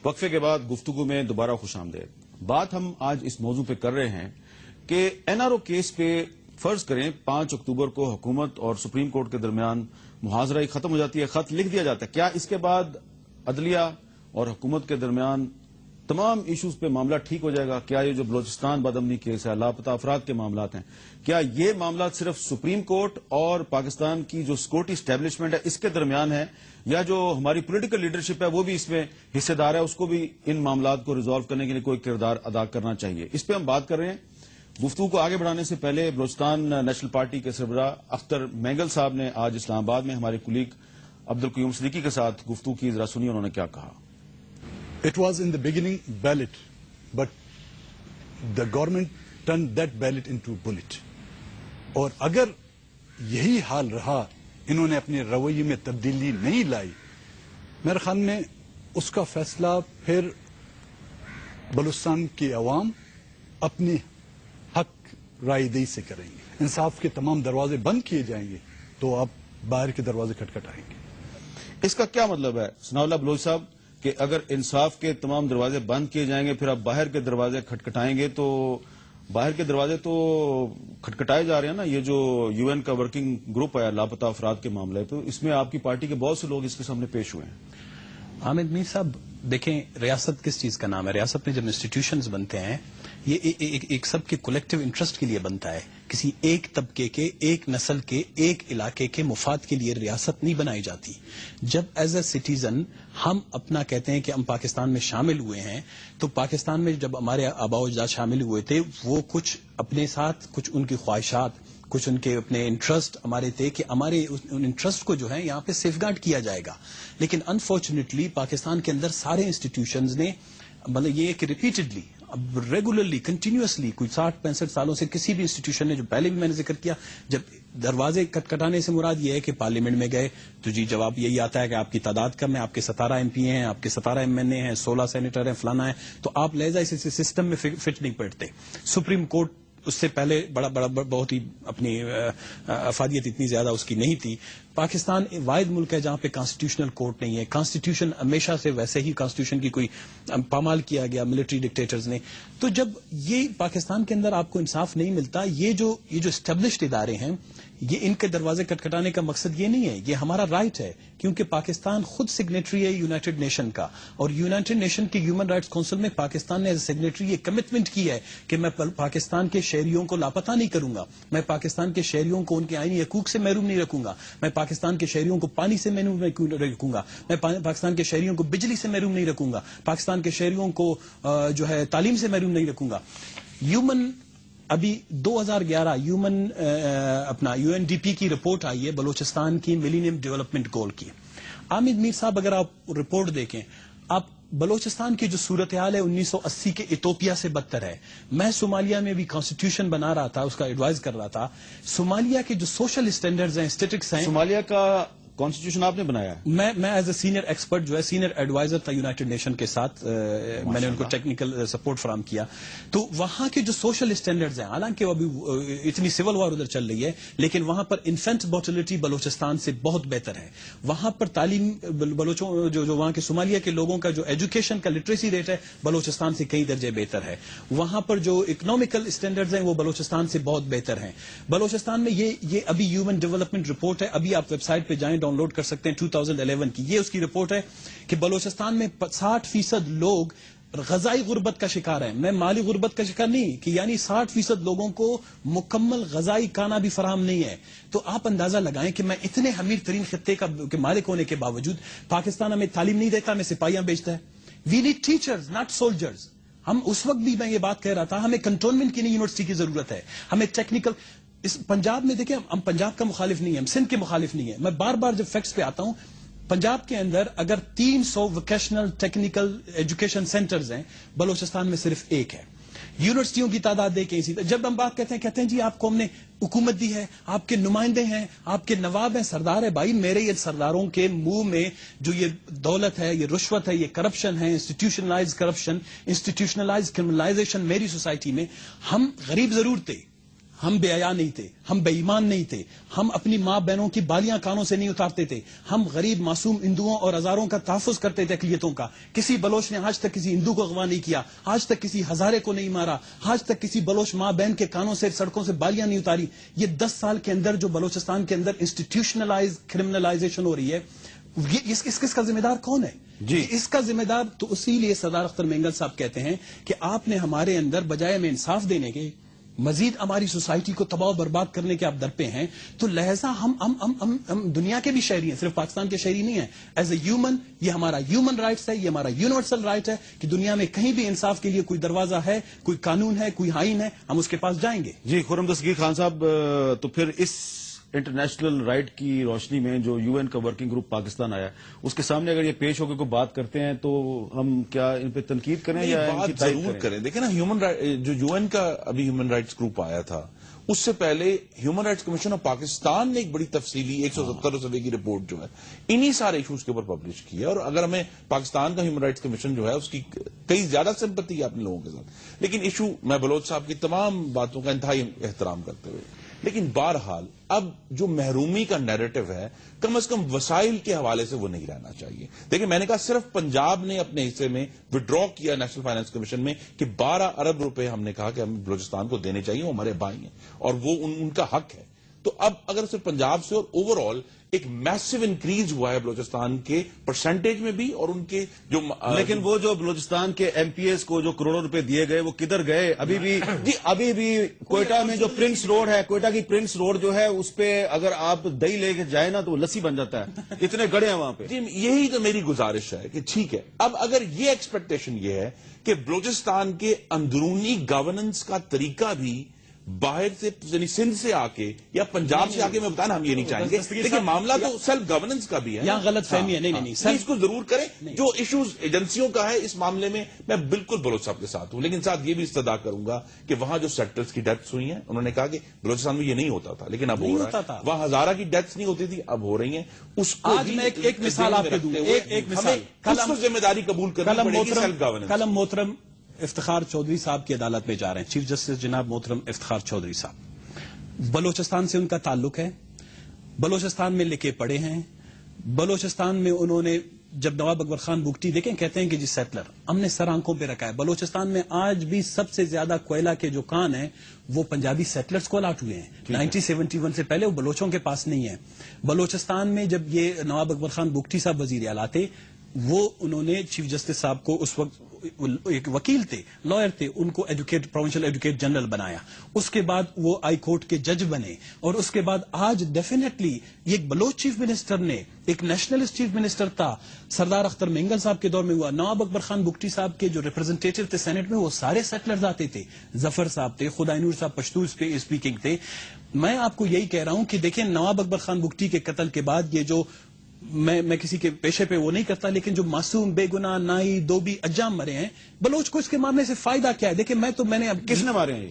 وقفے کے بعد گفتگو میں دوبارہ خوش آمدید. بات ہم آج اس موضوع پہ کر رہے ہیں کہ این آر او کیس پہ فرض کریں 5 اکتوبر کو حکومت اور سپریم کورٹ کے درمیان محاذرہ ختم ہو جاتی ہے, خط لکھ دیا جاتا ہے. کیا اس کے بعد عدلیہ اور حکومت کے درمیان تمام ایشوز پہ معاملہ ٹھیک ہو جائے گا؟ کیا یہ جو بلوچستان بدامنی کیس ہے, لاپتہ افراد کے معاملات ہیں, کیا یہ معاملات صرف سپریم کورٹ اور پاکستان کی جو سیکورٹی اسٹیبلشمنٹ ہے اس کے درمیان ہے, یا جو ہماری پولیٹیکل لیڈرشپ ہے وہ بھی اس میں حصہ دار ہے, اس کو بھی ان معاملات کو ریزالو کرنے کے لیے کوئی کردار ادا کرنا چاہیے؟ اس پہ ہم بات کر رہے ہیں. گفتگو کو آگے بڑھانے سے پہلے بلوچستان نیشنل پارٹی کے سربراہ اختر مینگل صاحب نے آج اسلام آباد میں ہمارے کولیگ عبدالقیوم صدیقی کے ساتھ گفتگو کی. ذرا سنیے انہوں نے کیا کہا. It was in the beginning ballot, but the government turned that ballot into bullet. اور اگر یہی حال رہا, انہوں نے اپنے رویے میں تبدیلی نہیں لائی, میرے خیال میں اس کا فیصلہ پھر بلوچستان کے عوام اپنے حق رائے دہی سے کریں گے. انصاف کے تمام دروازے بند کیے جائیں گے تو اب باہر کے دروازے کھٹکھٹائیں گے. اس کا کیا مطلب ہے ثناء اللہ بلوچ صاحب کہ اگر انصاف کے تمام دروازے بند کیے جائیں گے پھر آپ باہر کے دروازے کھٹکھٹائیں گے؟ تو باہر کے دروازے تو کھٹکھٹائے جا رہے ہیں نا. یہ جو یو این کا ورکنگ گروپ ہے لاپتہ افراد کے معاملے, تو اس میں آپ کی پارٹی کے بہت سے لوگ اس کے سامنے پیش ہوئے ہیں. حامد میر صاحب دیکھیں, ریاست کس چیز کا نام ہے؟ ریاست میں جب انسٹیٹیوشنز بنتے ہیں یہ ایک سب کے کولیکٹیو انٹرسٹ کے لیے بنتا ہے. کسی ایک طبقے کے, ایک نسل کے, ایک علاقے کے مفاد کے لیے ریاست نہیں بنائی جاتی. جب ایز اے سٹیزن ہم اپنا کہتے ہیں کہ ہم پاکستان میں شامل ہوئے ہیں, تو پاکستان میں جب ہمارے آباء و اجداد شامل ہوئے تھے وہ کچھ اپنے ساتھ کچھ ان کی خواہشات, کچھ ان کے اپنے انٹرسٹ ہمارے تھے کہ ہمارے ان انٹرسٹ کو جو ہے یہاں پہ سیف گارڈ کیا جائے گا. لیکن انفارچونیٹلی پاکستان کے اندر سارے انسٹیٹیوشنز نے مطلب یہ کہ ریپیٹڈلی اب ریگولرلی کنٹینیوسلی کوئی 60-65 سالوں سے کسی بھی انسٹیٹیوشن نے, جو پہلے بھی میں نے ذکر کیا, جب دروازے کٹکھٹانے سے مراد یہ ہے کہ پارلیمنٹ میں گئے تو جی جواب یہی آتا ہے کہ آپ کی تعداد کم ہے, آپ کے 17 ایم پی ہیں, آپ کے 17 ایم این اے ہیں, 16 سینیٹر ہیں, فلانا ہے, تو آپ لہذا اس سسٹم میں فٹ نہیں بیٹھتے. سپریم کورٹ اس سے پہلے بڑا بہت ہی اپنی افادیت اتنی زیادہ اس کی نہیں تھی. پاکستان واحد ملک ہے جہاں پہ کانسٹیٹیوشنل کورٹ نہیں ہے. کانسٹیٹیوشن ہمیشہ سے ویسے ہی کانسٹیٹیوشن کی کوئی پامال کیا گیا ملٹری ڈکٹیٹرز نے. تو جب یہ پاکستان کے اندر آپ کو انصاف نہیں ملتا, یہ جو اسٹیبلشڈ ادارے ہیں, یہ ان کے دروازے کٹکھٹانے کا مقصد یہ نہیں ہے, یہ ہمارا رائٹ ہے, کیونکہ پاکستان خود سگنیٹری ہے یونائٹڈ نیشن کا, اور یونائٹڈ نیشن کے ہیومن رائٹس کونسل میں پاکستان نے ایز اے سگنیٹری یہ کمٹمنٹ کی ہے کہ میں پاکستان کے شہریوں کو لاپتہ نہیں کروں گا, میں پاکستان کے شہریوں کو ان کے آئینی حقوق سے محروم نہیں رکھوں گا, میں پاکستان کے شہریوں کو پانی سے محروم نہیں رکھوں گا, میں پاکستان کے شہریوں کو بجلی سے محروم نہیں رکھوں گا, پاکستان کے شہریوں کو جو ہے تعلیم سے محروم نہیں رکھوں گا. یومن ابھی 2011 اپنا یو این ڈی پی کی رپورٹ آئی ہے بلوچستان کی ملینیم ڈیولپمنٹ گول کی. حامد میر صاحب اگر آپ رپورٹ دیکھیں, آپ بلوچستان کی جو صورتحال ہے 1980 کے ایتھوپیا سے بدتر ہے. میں صومالیہ میں بھی کانسٹیٹیوشن بنا رہا تھا, اس کا ایڈوائز کر رہا تھا. صومالیہ کے جو سوشل اسٹینڈرڈز ہیں, اسٹیٹکس ہیں, صومالیہ کا کانسٹیٹیوشن آپ نے بنایا ہے؟ میں ایز اے سینئر ایکسپرٹ جو ہے سینئر ایڈوائزر تھا یونائٹڈ نیشن کے ساتھ, میں نے ان کو ٹیکنیکل سپورٹ فراہم کیا. تو وہاں کے جو سوشل اسٹینڈرڈز ہیں, حالانکہ ابھی اتنی سول وار ادھر چل رہی ہے, لیکن وہاں پر انفینٹ موٹیلٹی بلوچستان سے بہت بہتر ہے. وہاں پر تعلیم بلوچوں جو وہاں کے صومالیہ کے لوگوں کا جو ایجوکیشن کا لٹریسی ریٹ ہے بلوچستان سے کئی درجے بہتر ہے. وہاں پر جو اکنامیکل اسٹینڈرڈز ہیں وہ بلوچستان سے بہت بہتر ہیں. بلوچستان میں یہ ابھی ہیومن ڈیولپمنٹ رپورٹ ہے, ابھی آپ ویب سائٹ پہ جائیں ڈاؤن لوڈ کر سکتے ہیں, 2011 کی یہ اس کی رپورٹ ہے کہ بلوچستان میں 60% لوگ غذائی غربت کا شکار ہیں. میں مالی غربت کا شکار نہیں, کہ یعنی 60% لوگوں کو مکمل غذائی کھانا بھی فراہم نہیں ہے. تو آپ اندازہ لگائیں کہ میں اتنے امیر ترین خطے کا مالک ہونے کے باوجود پاکستان ہمیں تعلیم نہیں دیتا, ہمیں سپاہیاں بیچتا ہے. We need teachers not soldiers. ہم اس وقت بھی میں یہ بات کہہ رہا تھا, ہمیں کنٹونمنٹ کی نہیں یونیورسٹی کی ضرورت ہے, ہمیں ٹیکنیکل. اس پنجاب میں دیکھیں, ہم پنجاب کا مخالف نہیں ہے, ہم سندھ کے مخالف نہیں ہے. میں بار بار جب فیکٹس پہ آتا ہوں, پنجاب کے اندر اگر 300 ووکیشنل ٹیکنیکل ایجوکیشن سینٹرز ہیں, بلوچستان میں صرف 1 ہے. یونیورسٹیوں کی تعداد دیکھیں. اسی جب ہم بات کہتے ہیں جی آپ کو ہم نے حکومت دی ہے, آپ کے نمائندے ہیں, آپ کے نواب ہیں, سردار ہے. بھائی میرے یہ سرداروں کے منہ میں جو یہ دولت ہے, یہ رشوت ہے, یہ کرپشن ہے, انسٹیٹیوشنلائز کرپشن, انسٹیٹیوشنلائز کرمنلائزیشن میری سوسائٹی میں. ہم غریب ضرور تھے, ہم بے حیا نہیں تھے, ہم بے ایمان نہیں تھے, ہم اپنی ماں بہنوں کی بالیاں کانوں سے نہیں اتارتے تھے, ہم غریب معصوم ہندوؤں اور ہزاروں کا تحفظ کرتے تھے اقلیتوں کا. کسی بلوچ نے آج تک کسی ہندو کو اغوا نہیں کیا, آج تک کسی ہزارے کو نہیں مارا, آج تک کسی بلوچ ماں بہن کے کانوں سے سڑکوں سے بالیاں نہیں اتاری. یہ 10 سال کے اندر جو بلوچستان کے اندر انسٹیٹیوشنلائز کرمنلائزیشن ہو رہی ہے, اس کا ذمہ دار کون ہے؟ جی اس کا ذمہ دار تو اسی لیے سردار اختر مینگل صاحب کہتے ہیں کہ آپ نے ہمارے اندر بجائے میں انصاف دینے کے مزید ہماری سوسائٹی کو تباہ و برباد کرنے کے آپ درپے ہیں. تو لہذا ہم دنیا کے بھی شہری ہیں, صرف پاکستان کے شہری نہیں ہیں. ایز اے ہیومن یہ ہمارا ہیومن رائٹس ہے, یہ ہمارا یونیورسل رائٹ ہے کہ دنیا میں کہیں بھی انصاف کے لیے کوئی دروازہ ہے, کوئی قانون ہے, کوئی آئین ہے, ہم اس کے پاس جائیں گے. جی خرم دستگیر خان صاحب, تو پھر اس انٹرنیشنل رائٹ کی روشنی میں جو یو این کا ورکنگ گروپ پاکستان آیا, اس کے سامنے اگر یہ پیش ہو کے کوئی بات کرتے ہیں تو ہم کیا ان پہ تنقید کریں یا ان کی بات تائید ضرور کریں. دیکھیں نا, ہیومن جو یو این کا ابھی ہیومن رائٹس گروپ آیا تھا, اس سے پہلے human rights commission of Pakistan نے ایک بڑی تفصیلی 170 صفحے کی رپورٹ جو ہے انہی سارے ایشوز کے اوپر پبلش کی ہے. اور اگر ہمیں پاکستان کا ہیومن رائٹس کمیشن جو ہے اس کی کئی زیادہ سمپتی ہے اپنے لوگوں کے ساتھ, لیکن ایشو میں بلوچ صاحب کی تمام باتوں کا انتہائی احترام کرتے ہوئے, لیکن بہرحال اب جو محرومی کا نیریٹو ہے کم از کم وسائل کے حوالے سے وہ نہیں رہنا چاہیے. دیکھیں میں نے کہا صرف پنجاب نے اپنے حصے میں وڈرا کیا نیشنل فائنانس کمیشن میں کہ 12 ارب روپے ہم نے کہا کہ ہم بلوچستان کو دینے چاہیے, وہ ہمارے بھائی ہیں اور وہ ان کا حق ہے. تو اب اگر صرف پنجاب سے, اور اوور آل ایک میسو انکریز ہوا ہے بلوچستان کے پرسنٹیج میں بھی اور ان کے جو لیکن وہ جو بلوچستان کے ایم پی ایس کو جو کروڑوں روپے دیے گئے وہ کدھر گئے؟ ابھی بھی کوئٹہ میں جو پرنس روڈ ہے, کوئٹہ کی پرنس روڈ جو ہے اس پہ اگر آپ دہی لے کے جائیں نا تو وہ لسی بن جاتا ہے, اتنے گڑے ہیں وہاں پہ. جی یہی تو میری گزارش ہے کہ ٹھیک ہے, اب اگر یہ ایکسپیکٹیشن یہ ہے کہ بلوچستان کے اندرونی گورننس کا طریقہ بھی باہر سے یعنی سندھ سے آ کے یا پنجاب سے آ کے, میں بتانا ہم یہ نہیں چاہیں گے, لیکن معاملہ تو سیلف گورننس کا بھی ہے. یہاں غلط فہمی ہے. نہیں اس کو ضرور کریں. جو ایشوز ایجنسیوں کا ہے اس معاملے میں میں بالکل بلوچ صاحب کے ساتھ ہوں, لیکن ساتھ یہ بھی استدعا کروں گا کہ وہاں جو سیکٹرز کی ڈیتھس ہوئی ہیں, انہوں نے کہا کہ بلوچستان میں یہ نہیں ہوتا تھا لیکن اب ہو رہا ہے. وہاں ہزارہ کی ڈیتھس نہیں ہوتی تھی, اب ہو رہی ہیں. اس کو آج میں ایک مثال آپ کو دوں, ایک مثال. کل ذمہ داری قبول کرنی پڑے گی سیلف گورننس. کل محترم افتخار چودھری صاحب کی عدالت میں جا رہے ہیں, چیف جسٹس جناب محترم افتخار چودھری صاحب. بلوچستان سے ان کا تعلق ہے, بلوچستان میں لکھے پڑے ہیں. بلوچستان میں انہوں نے جب نواب اکبر خان بگٹی دیکھیں کہتے ہیں کہ جی سیٹلر ہم نے سر آنکھوں پہ رکھا ہے. بلوچستان میں آج بھی سب سے زیادہ کوئلہ کے جو کان ہیں وہ پنجابی سیٹلرز کو الاٹ ہوئے ہیں. 1971 سے پہلے وہ بلوچوں کے پاس نہیں ہے. بلوچستان میں جب یہ نواب اکبر خان بگٹی صاحب وزیر اعلیٰ تھے, وہ انہوں نے چیف جسٹس صاحب کو اس وقت ایک وکیل تھے, لائر تھے, ان کو پروونشل ایڈوکیٹ جنرل بنایا. اس کے بعد وہ ہائی کورٹ کے جج بنے, اور اس کے بعد آج ڈیفینیٹلی ایک بلوچ چیف منسٹر نے, ایک نیشنلسٹ چیف منسٹر تھا, سردار اختر مینگل صاحب کے دور میں ہوا. نواب اکبر خان بگٹی صاحب کے جو ریپرزینٹیٹو تھے سینٹ میں, وہ سارے سیٹلرز آتے تھے. ظفر صاحب تھے, خدائے نور صاحب پشتو اسپیکنگ تھے. میں آپ کو یہی کہہ رہا ہوں کہ دیکھیں نواب اکبر خان بگٹی کے قتل کے بعد یہ جو میں کسی کے پیشے پہ وہ نہیں کرتا, لیکن جو معصوم بے گناہ نائی دھوبی اجام مرے ہیں, بلوچ کو اس کے مارنے سے فائدہ کیا ہے؟ دیکھیں میں نے اب کس نے مارے ہیں؟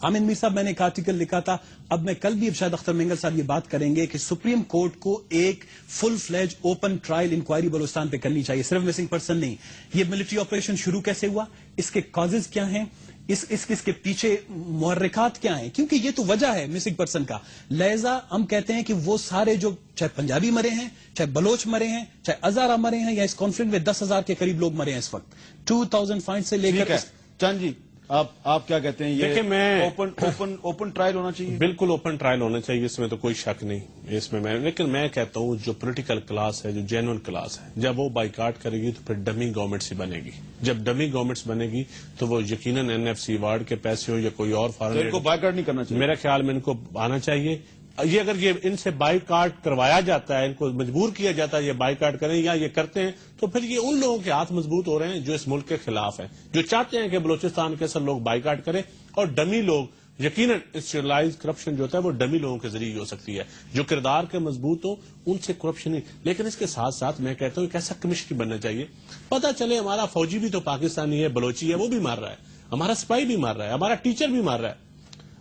حامد میر صاحب, میں نے ایک آرٹیکل لکھا تھا, اب میں کل بھی ارشاد اختر مینگل صاحب یہ بات کریں گے کہ سپریم کورٹ کو ایک فل فلیج اوپن ٹرائل انکوائری بلوچستان پہ کرنی چاہیے, صرف مسنگ پرسن نہیں. یہ ملٹری آپریشن شروع کیسے ہوا, اس کے کازز کیا ہیں, اس کے پیچھے محرکات کیا ہیں, کیونکہ یہ تو وجہ ہے مسنگ پرسن کا. لہذا ہم کہتے ہیں کہ وہ سارے جو چاہے پنجابی مرے ہیں, چاہے بلوچ مرے ہیں, چاہے ہزارہ مرے ہیں, یا اس کانفلکٹ میں 10,000 کے قریب لوگ مرے ہیں اس وقت, 2005 سے لے کر. چاند جی آپ کیا کہتے ہیں؟ دیکھیں میں اوپن ٹرائل ہونا چاہیے. بالکل اوپن ٹرائل ہونا چاہیے, اس میں تو کوئی شک نہیں اس میں. لیکن میں کہتا ہوں جو پولیٹیکل کلاس ہے, جو جینون کلاس ہے, جب وہ بائیکاٹ کرے گی تو پھر ڈمی گورنمنٹس ہی بنے گی. جب ڈمی گورنمنٹس بنے گی تو وہ یقیناً NFC وارڈ کے پیسے ہو یا کوئی اور فارن, ان کو بائیکاٹ نہیں کرنا چاہیے. میرا خیال میں ان کو آنا چاہیے. یہ اگر یہ ان سے بائیکاٹ کروایا جاتا ہے, ان کو مجبور کیا جاتا ہے یہ بائیکاٹ کریں یا یہ کرتے ہیں, تو پھر یہ ان لوگوں کے ہاتھ مضبوط ہو رہے ہیں جو اس ملک کے خلاف ہیں, جو چاہتے ہیں کہ بلوچستان کے سب لوگ بائیکاٹ کریں. اور ڈمی لوگ, یقیناً انسٹیٹوشنلائز کرپشن جو ہوتا ہے وہ ڈمی لوگوں کے ذریعے ہو سکتی ہے, جو کردار کے مضبوط ہوں ان سے کرپشن نہیں. لیکن اس کے ساتھ ساتھ میں کہتا ہوں ایک ایسا کمیشن بننا چاہیے, پتا چلے ہمارا فوجی بھی تو پاکستانی ہے, بلوچی ہے, وہ بھی مار رہا ہے, ہمارا سپاہی بھی مار رہا ہے, ہمارا ٹیچر بھی مار رہا ہے,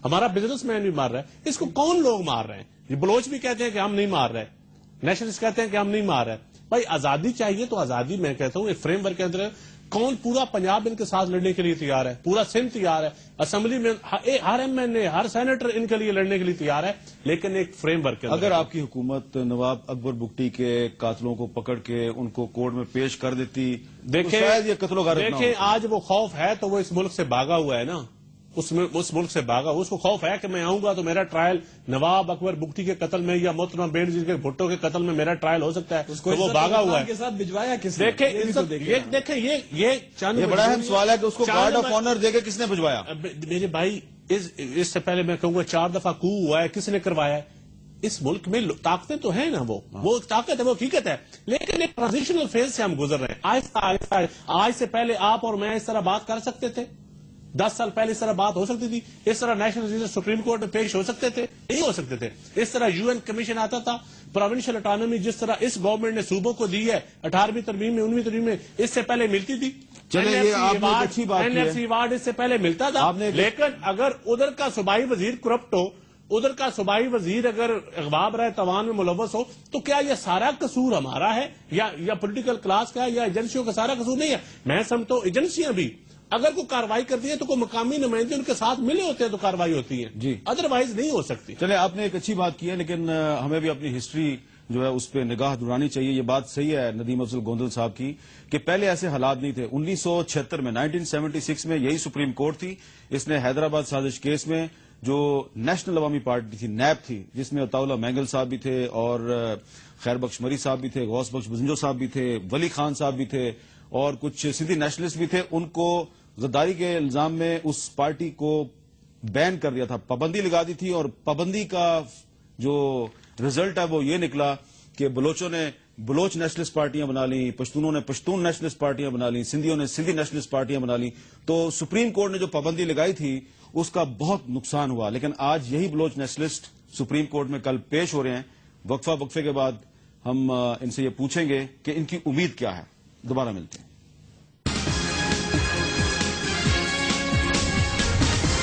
ہمارا بزنس مین بھی مار رہا ہے. اس کو کون لوگ مار رہے ہیں؟ یہ بلوچ بھی کہتے ہیں کہ ہم نہیں مار رہے, نیشنلسٹ کہتے ہیں کہ ہم نہیں مار رہے. بھائی آزادی چاہیے تو آزادی, میں کہتا ہوں ایک فریم ورک کے اندر کون پورا پنجاب ان کے ساتھ لڑنے کے لیے تیار ہے, پورا سندھ تیار ہے, اسمبلی میں ہر ایم این اے, ہر سینیٹر ان کے لیے لڑنے کے لیے تیار ہے, لیکن ایک فریم ورک کے اگر آپ کی حکومت نواب اکبر بگٹی کے قاتلوں کو پکڑ کے ان کو کورٹ میں پیش کر دیتی, دیکھیں شاید یہ قتل و غارت نہ دیکھیں ہوتا. آج وہ خوف ہے تو وہ اس ملک سے بھاگا ہوا ہے نا, اس ملک سے بھاگا, اس کو خوف ہے کہ میں آؤں گا تو میرا ٹرائل نواب اکبر بگٹی کے قتل میں یا محترمہ بینظیر کے بھٹو کے قتل میں میرا ٹرائل ہو سکتا ہے, تو وہ بھاگا ہوا ہے. دیکھیں یہ چند یہ بڑا اہم سوال ہے کہ اس کو گارڈ آف آنر دے کے کس نے بھجوایا؟ میرے بھائی اس سے پہلے میں کہوں گا 4 دفعہ کو ہوا ہے, کس نے کروایا ہے؟ اس ملک میں طاقتیں تو ہیں نا, وہ طاقت ہے, وہ حقیقت ہے, لیکن ایک ٹرانزیشنل فیز سے ہم گزر رہے ہیں آہستہ آہستہ. آج سے پہلے آپ اور میں اس طرح بات کر سکتے تھے؟ 10 سال پہلے اس طرح بات ہو سکتی تھی؟ اس طرح نیشنل رجسٹر سپریم کورٹ میں پیش ہو سکتے تھے؟ نہیں ہو سکتے تھے. اس طرح UN کمیشن آتا تھا, پروونشل اٹانومی جس طرح اس گورنمنٹ نے صوبوں کو دی ہے 18ویں ترمیم میں 19ویں ترمیم میں, اس سے پہلے ملتی تھی. چلیں یہ آپ نے اچھی بات کی ہے, NFC ایوارڈ اس سے پہلے ملتا تھا, لیکن اگر ادھر کا صوبائی وزیر کرپٹ ہو, ادھر کا صوبائی وزیر اگر اغوا برائے توان میں ملوث ہو, تو کیا یہ سارا قصور ہمارا ہے یا پولیٹیکل کلاس کا ہے یا ایجنسیوں کا سارا قصور نہیں ہے؟ میں سمجھتا ہوں ایجنسیاں بھی اگر کوئی کاروائی کرتی ہیں تو کوئی مقامی نمائندے ان کے ساتھ ملے ہوتے ہیں تو کاروائی ہوتی ہے, جی ادروائز نہیں ہو سکتی. چلے آپ نے ایک اچھی بات کی ہے, لیکن ہمیں بھی اپنی ہسٹری جو ہے اس پہ نگاہ دورانی چاہیے. یہ بات صحیح ہے ندیم افضل گوندل صاحب کی کہ پہلے ایسے حالات نہیں تھے. 1976 میں 1976 میں یہی سپریم کورٹ تھی, اس نے حیدرآباد سازش کیس میں جو نیشنل عوامی پارٹی تھی نیب تھی, جس میں عطاء اللہ مینگل صاحب بھی تھے اور خیر بخش مری صاحب بھی تھے, غوث بخش بزنجو صاحب بھی تھے, ولی خان صاحب بھی تھے اور کچھ سندھی نیشنلسٹ بھی تھے, ان کو غداری کے الزام میں اس پارٹی کو بین کر دیا تھا, پابندی لگا دی تھی. اور پابندی کا جو رزلٹ ہے وہ یہ نکلا کہ بلوچوں نے بلوچ نیشنلسٹ پارٹیاں بنا لیں, پشتونوں نے پشتون نیشنلسٹ پارٹیاں بنا لیں, سندھیوں نے سندھی نیشنلسٹ پارٹیاں بنا لیں. تو سپریم کورٹ نے جو پابندی لگائی تھی اس کا بہت نقصان ہوا. لیکن آج یہی بلوچ نیشنلسٹ سپریم کورٹ میں کل پیش ہو رہے ہیں. وقفے کے بعد ہم ان سے یہ پوچھیں گے کہ ان کی امید کیا ہے. دوبارہ ملتے ہیں.